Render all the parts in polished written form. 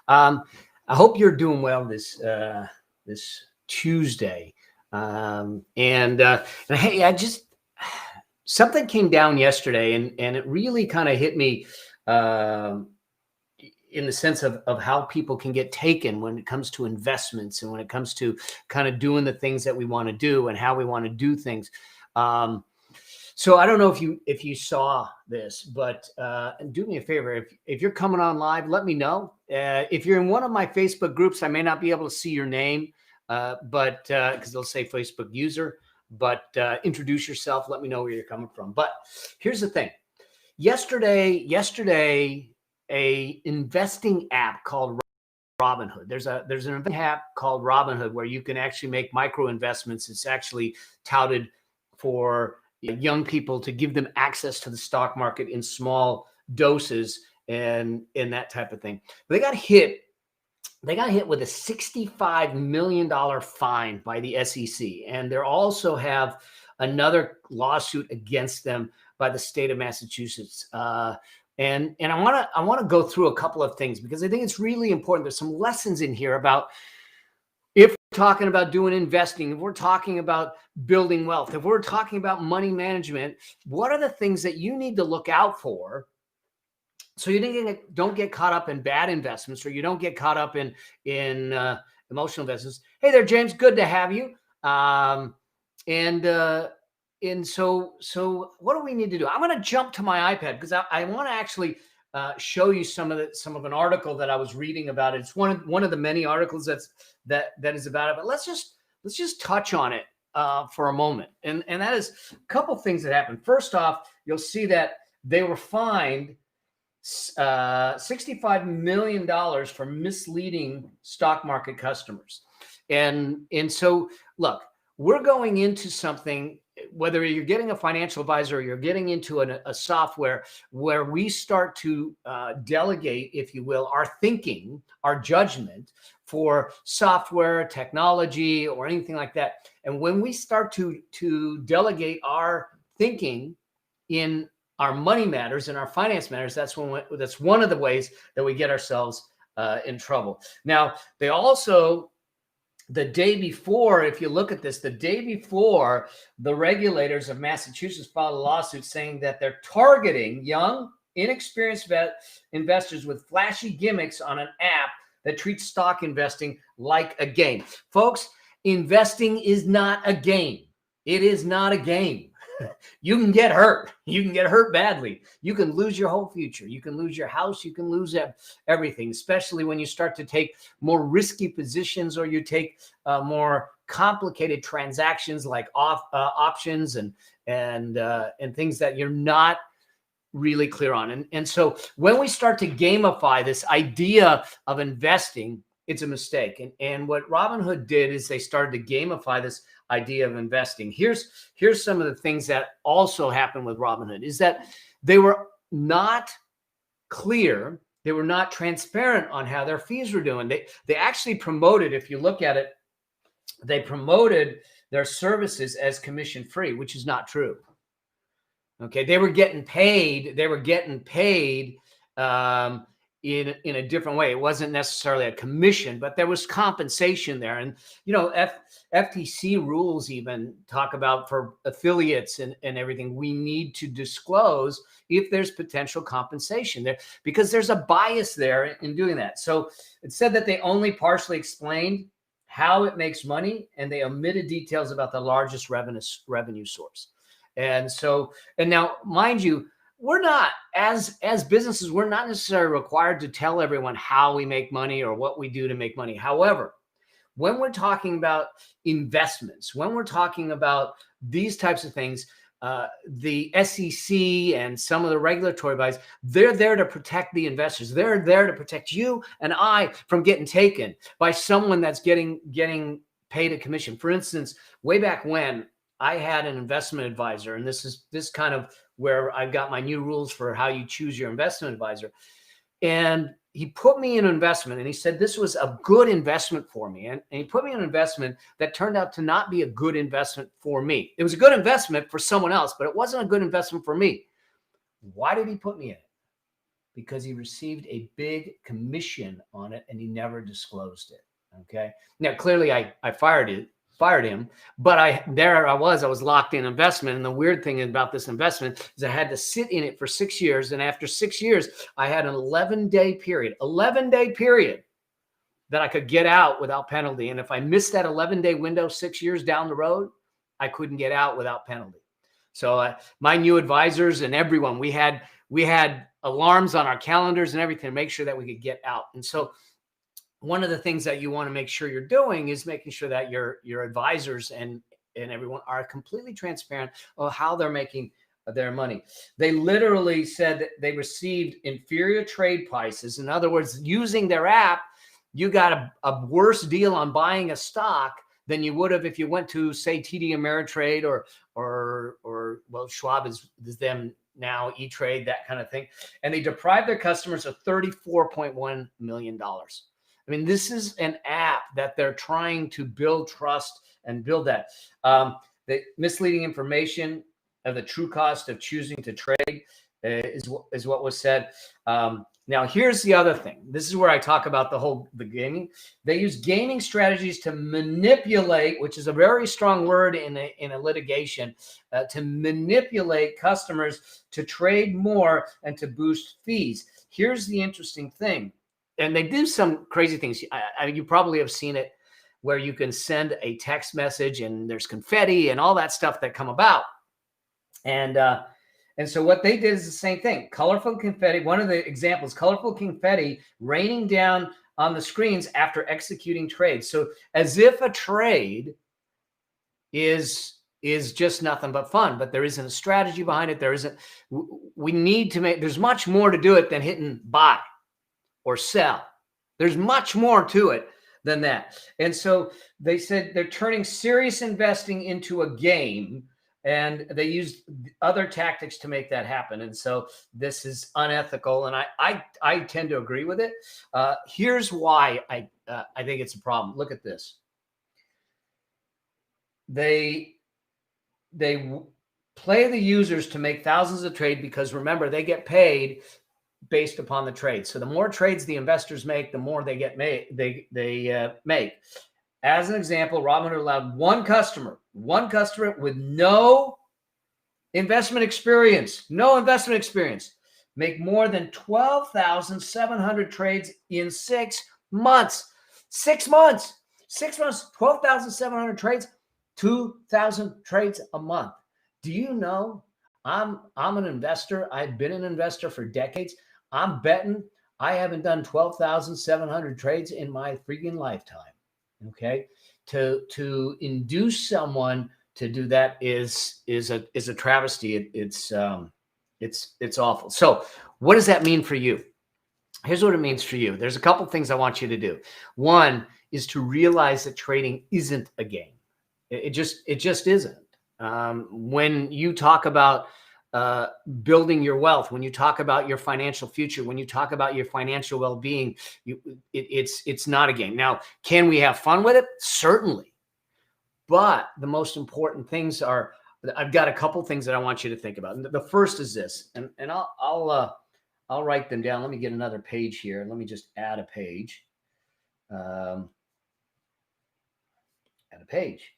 I hope you're doing well this Tuesday. And hey, something came down yesterday, and it really kind of hit me um, in the sense of how people can get taken when it comes to investments and when it comes to kind of doing the things that we want to do and how we want to do things. Um, so I don't know if you saw this, but do me a favor. If you're coming on live, let me know. If you're in one of my Facebook groups, I may not be able to see your name, but because they'll say Facebook user. But introduce yourself. Let me know where you're coming from. But here's the thing. Yesterday, a investing app called Robinhood. There's an investing app called Robinhood where you can actually make micro investments. It's actually touted for young people to give them access to the stock market in small doses and that type of thing. But they got hit with a $65 million fine by the SEC. And they also have another lawsuit against them by the state of Massachusetts. And I want to go through a couple of things because I think it's really important. There's some lessons in here about if we're talking about doing investing, if we're talking about building wealth, if we're talking about money management, what are the things that you need to look out for so you don't get caught up in bad investments, or you don't get caught up in emotional investments. Hey there, James. Good to have you. And so what do we need to do? I'm going to jump to my iPad because I want to actually show you some of an article that I was reading about it. It's one of the many articles that is about it. But let's just touch on it for a moment. And that is a couple things that happened. First off, you'll see that they were fined $65 million for misleading stock market customers. And so, look, we're going into something, whether you're getting a financial advisor or you're getting into a software where we start to delegate, if you will, our thinking, our judgment for software, technology, or anything like that. And when we start to delegate our thinking in our money matters and our finance matters, that's one of the ways that we get ourselves in trouble. Now, they also, the day before, if you look at this, the day before, the regulators of Massachusetts filed a lawsuit saying that they're targeting young, inexperienced investors with flashy gimmicks on an app that treats stock investing like a game. Folks, investing is not a game. It is not a game. You can get hurt. You can get hurt badly. You can lose your whole future. You can lose your house. You can lose everything, especially when you start to take more risky positions or you take more complicated transactions like options and things that you're not really clear on. And so when we start to gamify this idea of investing, it's a mistake. And what Robinhood did is they started to gamify this idea of investing. Here's some of the things that also happened with Robinhood is that they were not clear. They were not transparent on how their fees were doing. They actually promoted, if you look at it, they promoted their services as commission free, which is not true. Okay. They were getting paid. In a different way. It wasn't necessarily a commission, but there was compensation there. And, FTC rules even talk about for affiliates and everything, we need to disclose if there's potential compensation there because there's a bias there in doing that. So it said that they only partially explained how it makes money and they omitted details about the largest revenue source. And now, mind you, we're not, as businesses, we're not necessarily required to tell everyone how we make money or what we do to make money. However, when we're talking about investments, when we're talking about these types of things, the SEC and some of the regulatory bodies, they're there to protect the investors. They're there to protect you and I from getting taken by someone that's getting paid a commission. For instance, way back when, I had an investment advisor, and this kind of where I've got my new rules for how you choose your investment advisor. And he put me in an investment and he said this was a good investment for me. And he put me in an investment that turned out to not be a good investment for me. It was a good investment for someone else, but it wasn't a good investment for me. Why did he put me in it? because he received a big commission on it and he never disclosed it. Okay. Now, clearly I fired him, but I was locked in investment. And the weird thing about this investment is I had to sit in it for 6 years. And after 6 years, I had an 11-day period that I could get out without penalty. And if I missed that 11-day window 6 years down the road, I couldn't get out without penalty. So my new advisors and everyone, we had alarms on our calendars and everything to make sure that we could get out. And so one of the things that you want to make sure you're doing is making sure that your advisors and everyone are completely transparent of how they're making their money. They literally said that they received inferior trade prices. In other words, using their app, you got a worse deal on buying a stock than you would have if you went to, say, TD Ameritrade or well, Schwab is them now, E-Trade, that kind of thing. And they deprived their customers of $34.1 million. I mean, this is an app that they're trying to build trust and build that. The misleading information of the true cost of choosing to trade is what was said. Now, here's the other thing. This is where I talk about the gaming. They use gaming strategies to manipulate, which is a very strong word in a litigation, to manipulate customers to trade more and to boost fees. Here's the interesting thing. And they do some crazy things. You probably have seen it where you can send a text message and there's confetti and all that stuff that come about. And so what they did is the same thing. Colorful confetti, one of the examples, colorful confetti raining down on the screens after executing trades. So as if a trade is just nothing but fun, but there isn't a strategy behind it. We need to there's much more to do it than hitting buy or sell. There's much more to it than that. And so they said they're turning serious investing into a game, and they used other tactics to make that happen. And so this is unethical, and I tend to agree with it. Here's why I think it's a problem. Look at this. They play the users to make thousands of trades because, remember, they get paid based upon the trade. So the more trades the investors make, the more they get they make. As an example, Robinhood allowed one customer with no investment experience, make more than 12,700 trades in 6 months. 6 months, 12,700 trades, 2,000 trades a month. Do you know I'm an investor? I've been an investor for decades. I'm betting I haven't done 12,700 trades in my freaking lifetime. Okay, to induce someone to do that is a travesty. It's awful. So what does that mean for you? Here's what it means for you. There's a couple things I want you to do. One is to realize that trading isn't a game. It just isn't. When you talk about building your wealth, when you talk about your financial future, when you talk about your financial well-being, it's not a game. Now, can we have fun with it? Certainly. But the most important things are, I've got a couple things that I want you to think about. The first is this, and I'll write them down. Let me get another page here. Let me just add a page. Add a page.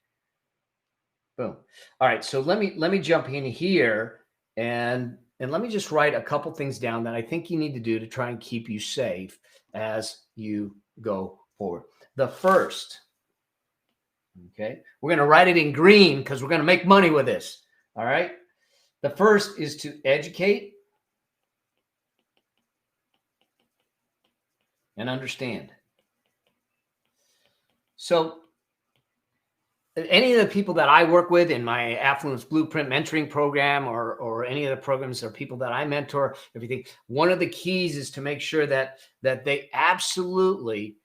Boom. All right. So let me jump in here and let me just write a couple things down that I think you need to do to try and keep you safe as you go forward. The first, okay, we're going to write it in green because we're going to make money with this. All right. The first is to educate and understand. So any of the people that I work with in my Affluence Blueprint mentoring program or any of the programs or people that I mentor, everything, one of the keys is to make sure that they absolutely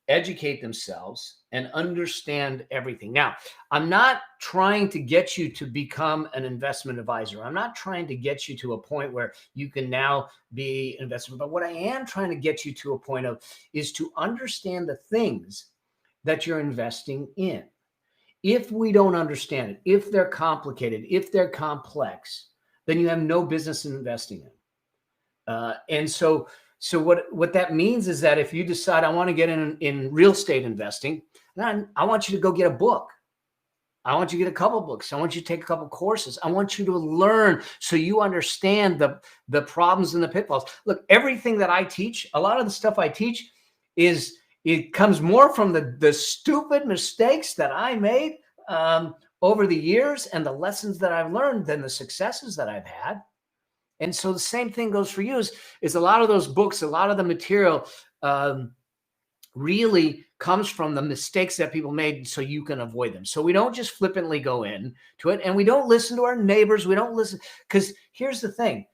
educate themselves and understand everything. Now, I'm not trying to get you to become an investment advisor. I'm not trying to get you to a point where you can now be an investor. But what I am trying to get you to a point of is to understand the things that you're investing in. If we don't understand it, if they're complicated, if they're complex, then you have no business in investing in. And so what that means is that if you decide I want to get in real estate investing, then I want you to go get a book. I want you to get a couple books. I want you to take a couple courses. I want you to learn so you understand the problems and the pitfalls. Look, everything that I teach, a lot of the stuff I teach it comes more from the stupid mistakes that I made over the years and the lessons that I've learned than the successes that I've had. And so the same thing goes for you is a lot of those books, a lot of the material really comes from the mistakes that people made so you can avoid them. So we don't just flippantly go into it, and we don't listen to our neighbors. We don't listen, because here's the thing.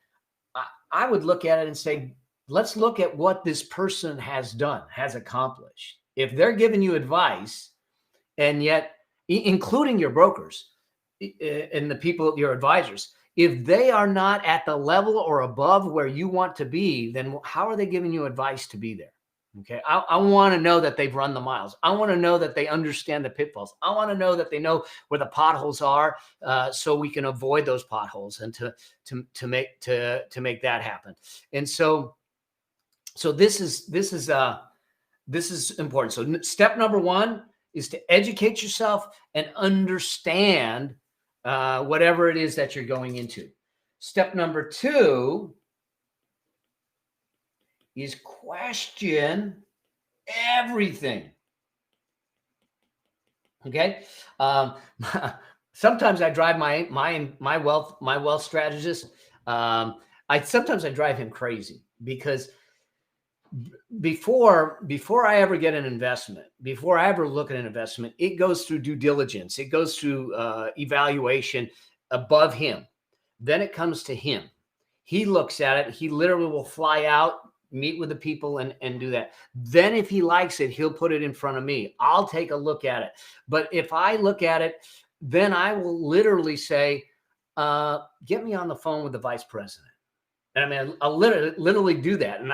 I would look at it and say, let's look at what this person has done, has accomplished. If they're giving you advice, and yet, including your brokers and the people, your advisors, if they are not at the level or above where you want to be, then how are they giving you advice to be there? Okay. I want to know that they've run the miles. I want to know that they understand the pitfalls. I want to know that they know where the potholes are, so we can avoid those potholes and to make that happen. And so this is important. So step number one is to educate yourself and understand whatever it is that you're going into. Step number two is question everything. Okay. Sometimes I drive my wealth strategist. Sometimes I drive him crazy, because before I ever get an investment, before I ever look at an investment, it goes through due diligence. It goes through evaluation above him. Then it comes to him. He looks at it. He literally will fly out, meet with the people and do that. Then if he likes it, he'll put it in front of me. I'll take a look at it. But if I look at it, then I will literally say, get me on the phone with the vice president. And I mean, I'll literally do that. And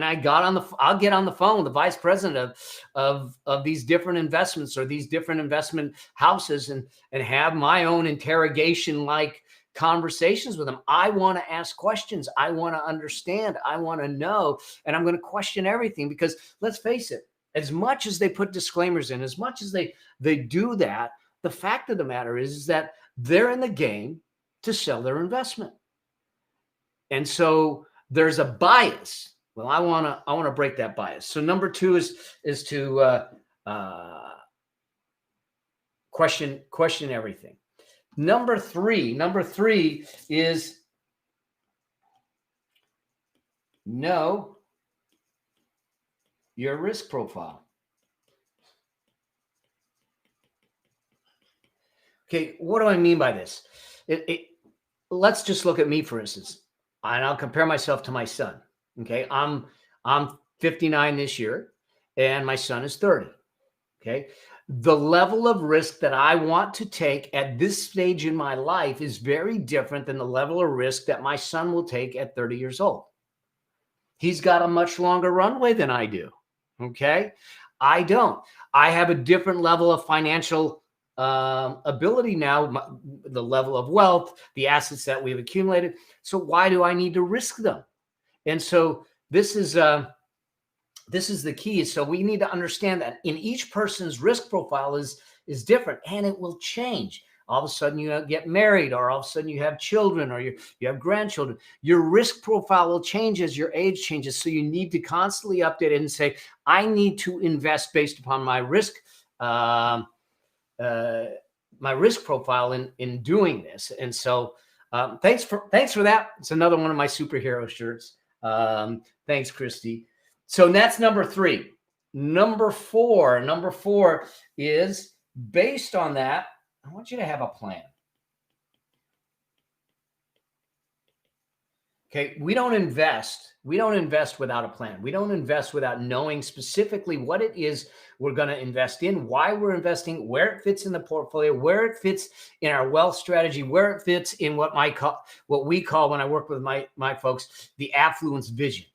I'll get on the phone with the vice president of these different investments or these different investment houses and have my own interrogation-like conversations with them. I want to ask questions. I want to understand. I want to know. And I'm going to question everything, because let's face it, as much as they put disclaimers in, as much as they do that, the fact of the matter is that they're in the game to sell their investment. And so there's a bias. Well, I want to break that bias. So number two is to question everything. Number three is know your risk profile. Okay, what do I mean by this? Let's just look at me, for instance, and I'll compare myself to my son. Okay, I'm 59 this year, and my son is 30. Okay. The level of risk that I want to take at this stage in my life is very different than the level of risk that my son will take at 30 years old. He's got a much longer runway than I do. Okay. I don't. I have a different level of financial ability now, the level of wealth, the assets that we've accumulated. So why do I need to risk them? And so this is the key. So we need to understand that in each person's risk profile is different, and it will change. All of a sudden you get married, or all of a sudden you have children, or you have grandchildren. Your risk profile will change as your age changes. So you need to constantly update it and say, I need to invest based upon my risk profile in doing this. And so thanks for that. It's another one of my superhero shirts. Thanks, Christy. So that's number three. Number four is, based on that, I want you to have a plan. Okay, we don't invest without a plan. We don't invest without knowing specifically what it is we're going to invest in, why we're investing, where it fits in the portfolio, where it fits in our wealth strategy, where it fits in what we call, when I work with my folks, the affluence vision.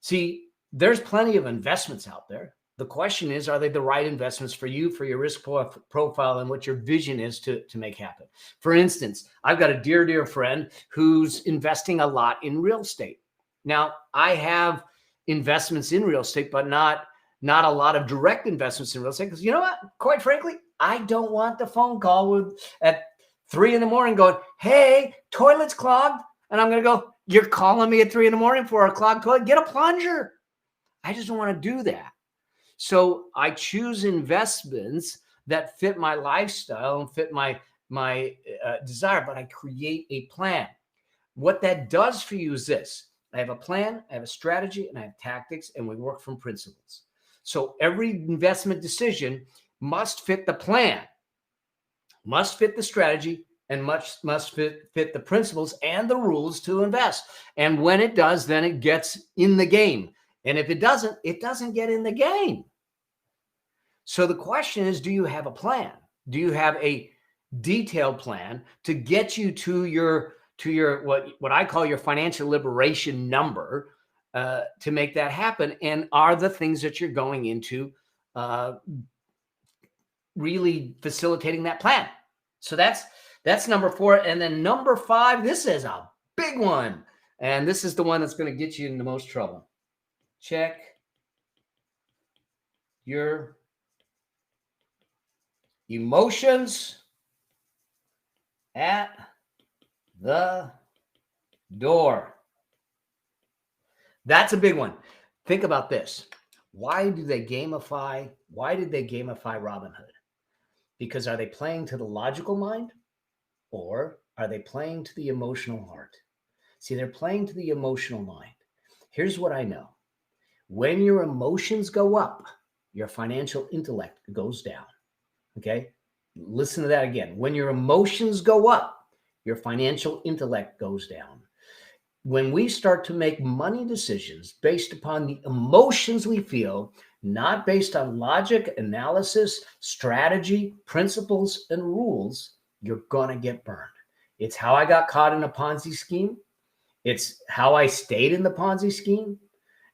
See, there's plenty of investments out there. The question is, are they the right investments for you, for your risk profile, and what your vision is to make happen? For instance, I've got a dear, dear friend who's investing a lot in real estate. Now, I have investments in real estate, but not a lot of direct investments in real estate, because you know what? Quite frankly, I don't want the phone call at 3 a.m. going, hey, toilet's clogged. And I'm going to go, you're calling me at 3 a.m. for a clogged toilet? Get a plunger. I just don't want to do that. So I choose investments that fit my lifestyle and fit my desire, but I create a plan. What that does for you is this: I have a plan, I have a strategy, and I have tactics, and we work from principles. So every investment decision must fit the plan, must fit the strategy, and must fit the principles and the rules to invest. And when it does, then it gets in the game. And if it doesn't get in the game. So the question is, do you have a plan? Do you have a detailed plan to get you to your what I call your financial liberation number, to make that happen? And are the things that you're going into really facilitating that plan? So that's number 4. And then number 5, this is a big one. And this is the one that's going to get you in the most trouble. Check your emotions at the door. That's a big one. Think about this. Why did they gamify Robinhood? Because are they playing to the logical mind, or are they playing to the emotional heart? See, they're playing to the emotional mind. Here's what I know. When your emotions go up, your financial intellect goes down. Okay? Listen to that again. When your emotions go up, your financial intellect goes down. When we start to make money decisions based upon the emotions we feel, not based on logic, analysis, strategy, principles, and rules, you're going to get burned. It's how I got caught in a Ponzi scheme. It's how I stayed in the Ponzi scheme.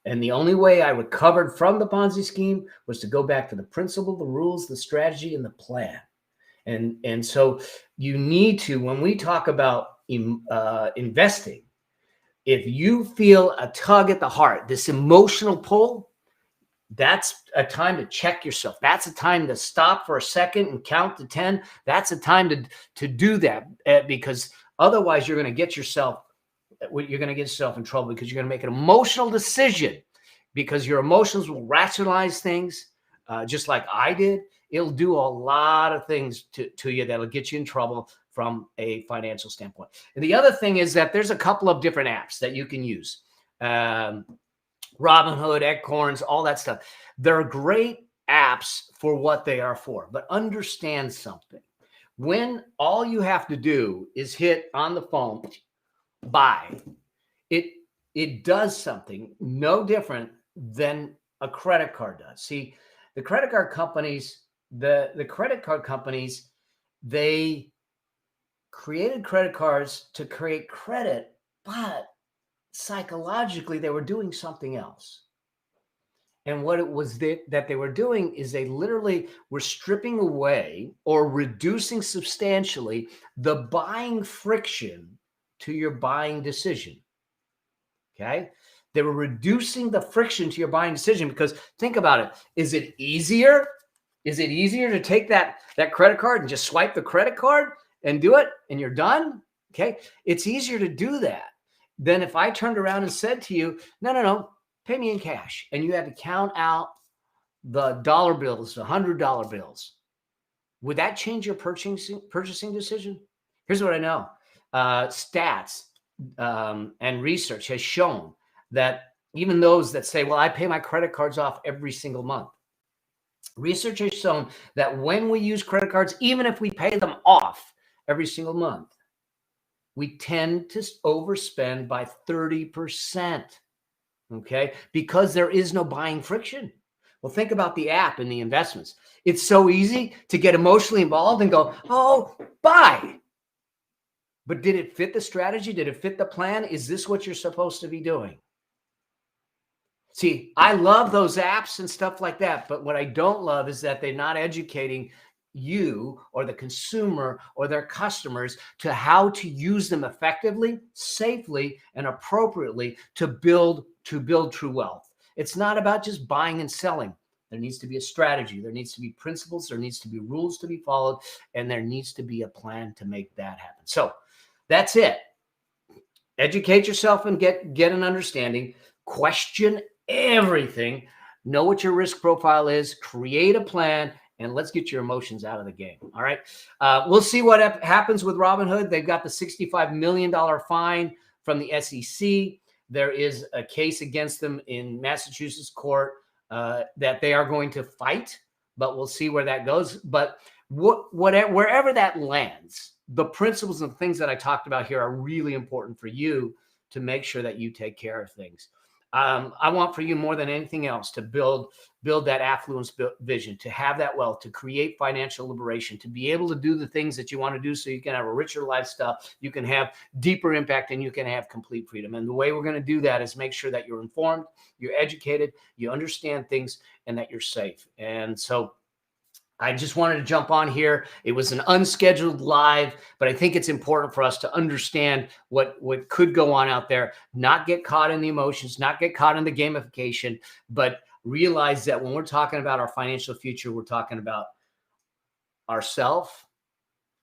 And the only way I recovered from the Ponzi scheme was to go back to the principle, the rules, the strategy, and the plan. And so you need to, when we talk about investing, if you feel a tug at the heart, this emotional pull, that's a time to check yourself. That's a time to stop for a second and count to 10. That's a time to do that, because otherwise you're going to get yourself in trouble, because you're going to make an emotional decision, because your emotions will rationalize things, just like I did. It'll do a lot of things to you that'll get you in trouble from a financial standpoint. And the other thing is that there's a couple of different apps that you can use. Robinhood, Acorns, all that stuff. They're great apps for what they are for, but understand something. When all you have to do is hit on the phone, buy, it does something no different than a credit card does. See, the credit card companies, they created credit cards to create credit, but psychologically they were doing something else. And what it was that they were doing is they literally were stripping away or reducing substantially the buying friction to your buying decision. Okay? They were reducing the friction to your buying decision, because think about it. Is it easier? Is it easier to take that credit card and just swipe the credit card and do it and you're done? Okay? It's easier to do that than if I turned around and said to you, no, pay me in cash. And you had to count out the dollar bills, the $100 bills. Would that change your purchasing decision? Here's what I know. Stats and research has shown that even those that say, well, I pay my credit cards off every single month. Research has shown that when we use credit cards, even if we pay them off every single month, we tend to overspend by 30%. Okay? Because there is no buying friction. Well, think about the app and the investments. It's so easy to get emotionally involved and go, oh, buy. But did it fit the strategy? Did it fit the plan? Is this what you're supposed to be doing? See, I love those apps and stuff like that. But what I don't love is that they're not educating you or the consumer or their customers to how to use them effectively, safely, and appropriately to build true wealth. It's not about just buying and selling. There needs to be a strategy. There needs to be principles. There needs to be rules to be followed. And there needs to be a plan to make that happen. So that's it. Educate yourself and get an understanding. Question everything. Know what your risk profile is. Create a plan. And let's get your emotions out of the game. All right. We'll see what happens with Robinhood. They've got the $65 million fine from the SEC. There is a case against them in Massachusetts court that they are going to fight, but we'll see where that goes. But wherever that lands, the principles and things that I talked about here are really important for you to make sure that you take care of things. I want for you more than anything else to build that affluence vision, to have that wealth, to create financial liberation, to be able to do the things that you want to do so you can have a richer lifestyle, you can have deeper impact, and you can have complete freedom. And the way we're going to do that is make sure that you're informed, you're educated, you understand things, and that you're safe. And so I just wanted to jump on here. It was an unscheduled live, but I think it's important for us to understand what could go on out there, not get caught in the emotions, not get caught in the gamification, but realize that when we're talking about our financial future, we're talking about ourselves,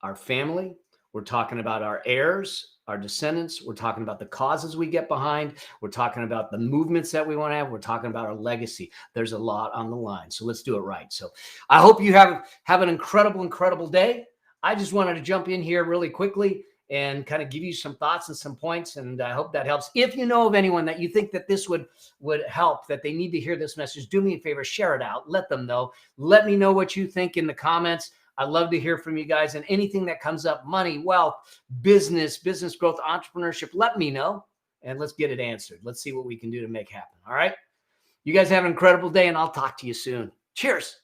our family, we're talking about our heirs, our descendants. We're talking about the causes we get behind. We're talking about the movements that we want to have. We're talking about our legacy. There's a lot on the line. So let's do it right. So I hope you have an incredible day. I just wanted to jump in here really quickly and kind of give you some thoughts and some points. And I hope that helps. If you know of anyone that you think that this would help, that they need to hear this message, do me a favor, share it out. Let them know. Let me know what you think in the comments. I'd love to hear from you guys, and anything that comes up, money, wealth, business growth, entrepreneurship, let me know, and let's get it answered. Let's see what we can do to make happen. All right. You guys have an incredible day, and I'll talk to you soon. Cheers.